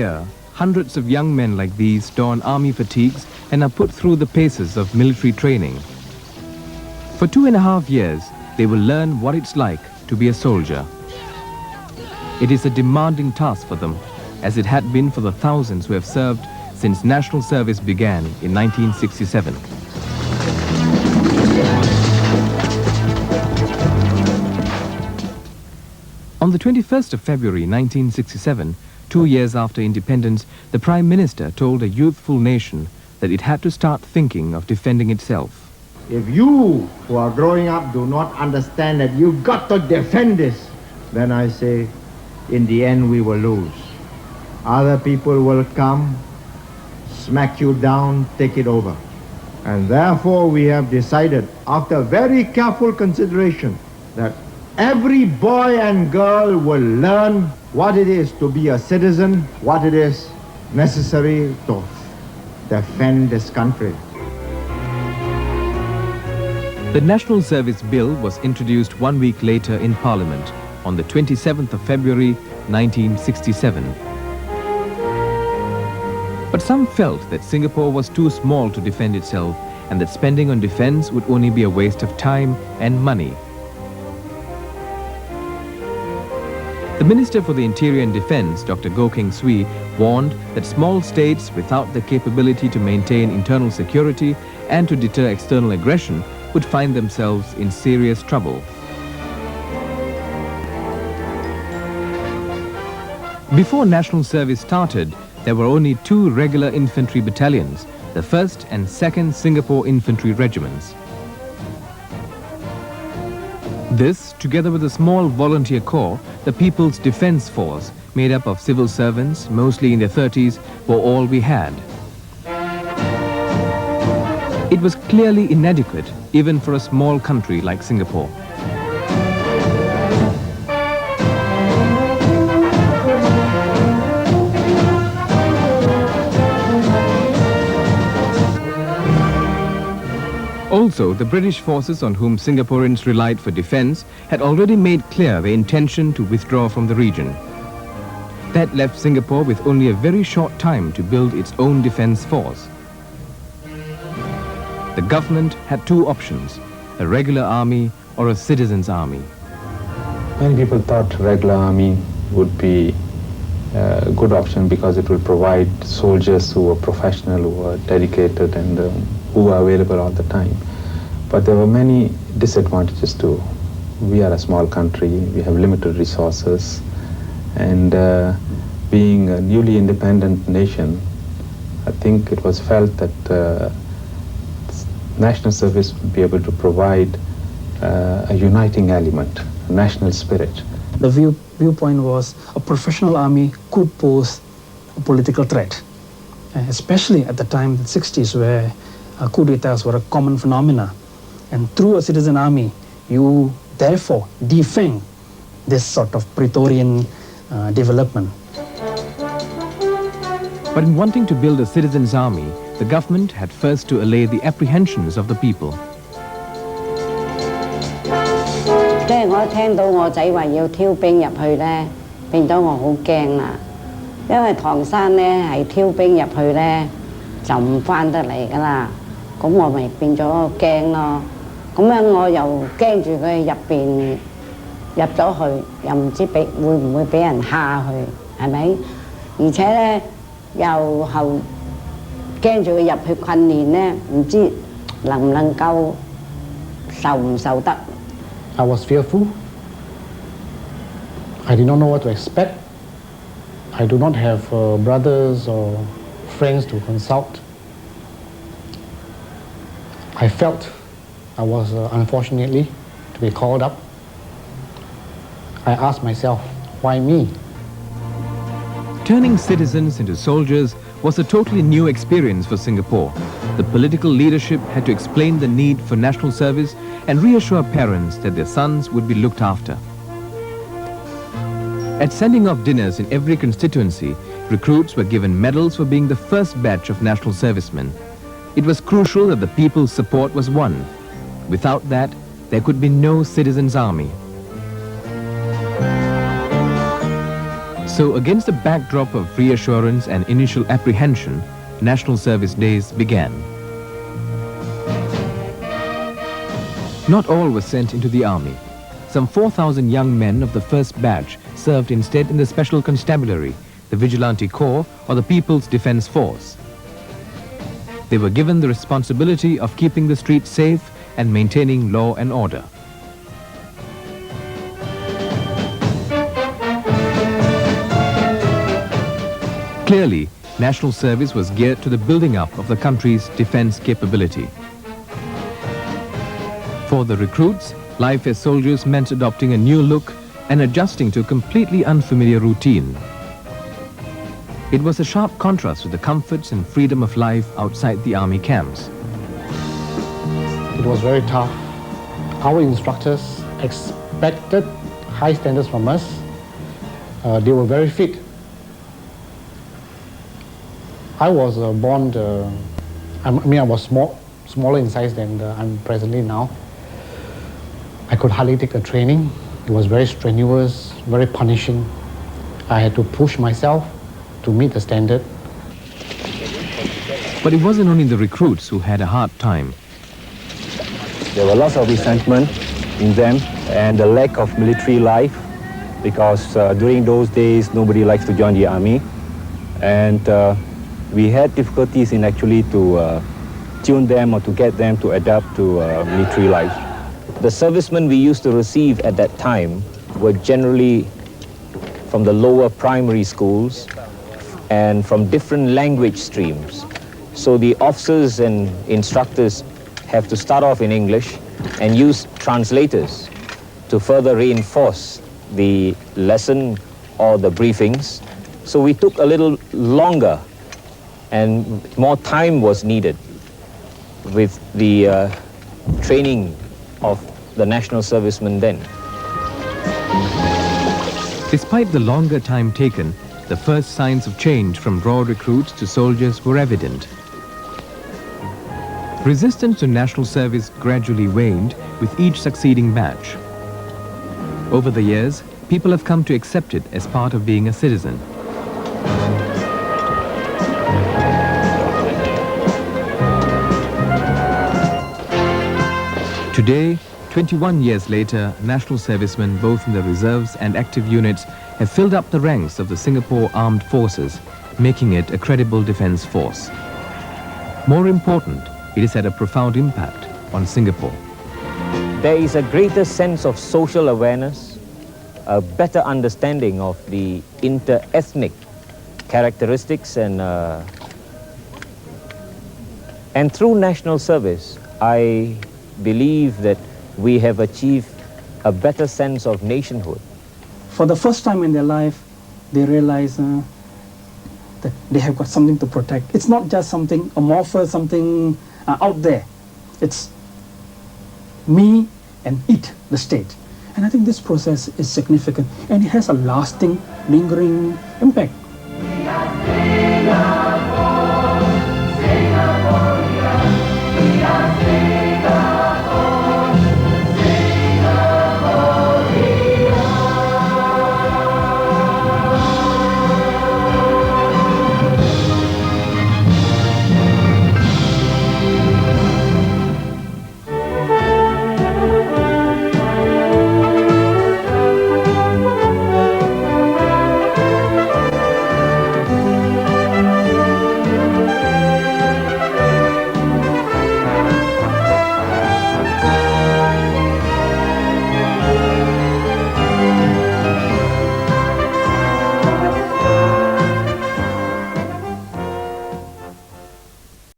year, hundreds of young men like these don army fatigues and are put through the paces of military training. For 2.5 years, they will learn what it's like to be a soldier. It is a demanding task for them, as it had been for the thousands who have served since national service began in 1967. On the 21st of February 1967, 2 years after independence, the Prime Minister told a youthful nation that it had to start thinking of defending itself. If you who are growing up do not understand that you've got to defend this, then I say, in the end we will lose. Other people will come, smack you down, take it over. And therefore we have decided, after very careful consideration, that every boy and girl will learn what it is to be a citizen, what it is necessary to defend this country. The National Service Bill was introduced 1 week later in Parliament on the 27th of February 1967. But some felt that Singapore was too small to defend itself and that spending on defense would only be a waste of time and money. The Minister for the Interior and Defence, Dr. Goh Keng Swee, warned that small states without the capability to maintain internal security and to deter external aggression would find themselves in serious trouble. Before national service started, there were only 2 regular infantry battalions, the 1st and 2nd Singapore Infantry Regiments. This, together with a small volunteer corps, the People's Defence Force, made up of civil servants, mostly in their 30s, were all we had. It was clearly inadequate, even for a small country like Singapore. Also, the British forces on whom Singaporeans relied for defence had already made clear their intention to withdraw from the region. That left Singapore with only a very short time to build its own defence force. The government had 2 options, a regular army or a citizens' army. Many people thought regular army would be a good option because it will provide soldiers who are professional, who are dedicated and who are available all the time. But there were many disadvantages too. We are a small country, we have limited resources, and being a newly independent nation, I think it was felt that national service would be able to provide a uniting element, a national spirit. The viewpoint was a professional army could pose a political threat, especially at the time, the 60s, where coup d'etats were a common phenomena. And through a citizen army, you therefore defend this sort of Praetorian development. But in wanting to build a citizens' army, the government had first to allay the apprehensions of the people. 即係我聽到我仔話要挑兵入去咧，變咗我好驚啦。因為唐山咧係挑兵入去咧就唔翻得嚟噶啦，咁我咪變咗驚咯。咁樣我又驚住佢入邊入咗去，又唔知會唔會俾人蝦佢，係咪？而且咧又後驚住佢入去訓練咧，唔知能唔能夠受唔受得。 I was fearful. I did not know what to expect. I do not have brothers or friends to consult. I felt I was unfortunately to be called up. I asked myself, why me? Turning citizens into soldiers was a totally new experience for Singapore. The political leadership had to explain the need for national service and reassure parents that their sons would be looked after. At sending off dinners in every constituency, recruits were given medals for being the first batch of national servicemen. It was crucial that the people's support was won. Without that, there could be no citizens' army. So against the backdrop of reassurance and initial apprehension, National Service days began. Not all were sent into the army. Some 4,000 young men of the first batch served instead in the Special Constabulary, the Vigilante Corps, or the People's Defence Force. They were given the responsibility of keeping the streets safe and maintaining law and order. Clearly, National Service was geared to the building up of the country's defence capability. For the recruits, life as soldiers meant adopting a new look and adjusting to a completely unfamiliar routine. It was a sharp contrast to the comforts and freedom of life outside the army camps. It was very tough. Our instructors expected high standards from us. They were very fit. I was born, I was smaller in size than I'm presently now. I could hardly take the training. It was very strenuous, very punishing. I had to push myself to meet the standard. But it wasn't only the recruits who had a hard time. There were lots of resentment in them and the lack of military life, because during those days nobody likes to join the army, and we had difficulties in actually to tune them or to get them to adapt to military life. The servicemen we used to receive at that time were generally from the lower primary schools and from different language streams. So the officers and instructors have to start off in English and use translators to further reinforce the lesson or the briefings. So we took a little longer and more time was needed with the training of the national servicemen then. Despite the longer time taken, the first signs of change from raw recruits to soldiers were evident. Resistance to national service gradually waned with each succeeding batch. Over the years, people have come to accept it as part of being a citizen. Today, 21 years later, national servicemen, both in the reserves and active units, have filled up the ranks of the Singapore Armed Forces, making it a credible defence force. More important, it has had a profound impact on Singapore. There is a greater sense of social awareness, a better understanding of the inter-ethnic characteristics, and through national service, I believe that we have achieved a better sense of nationhood. For the first time in their life, they realize that they have got something to protect. It's not just something amorphous, something out there. It's me and it, the state. And I think this process is significant and it has a lasting, lingering impact.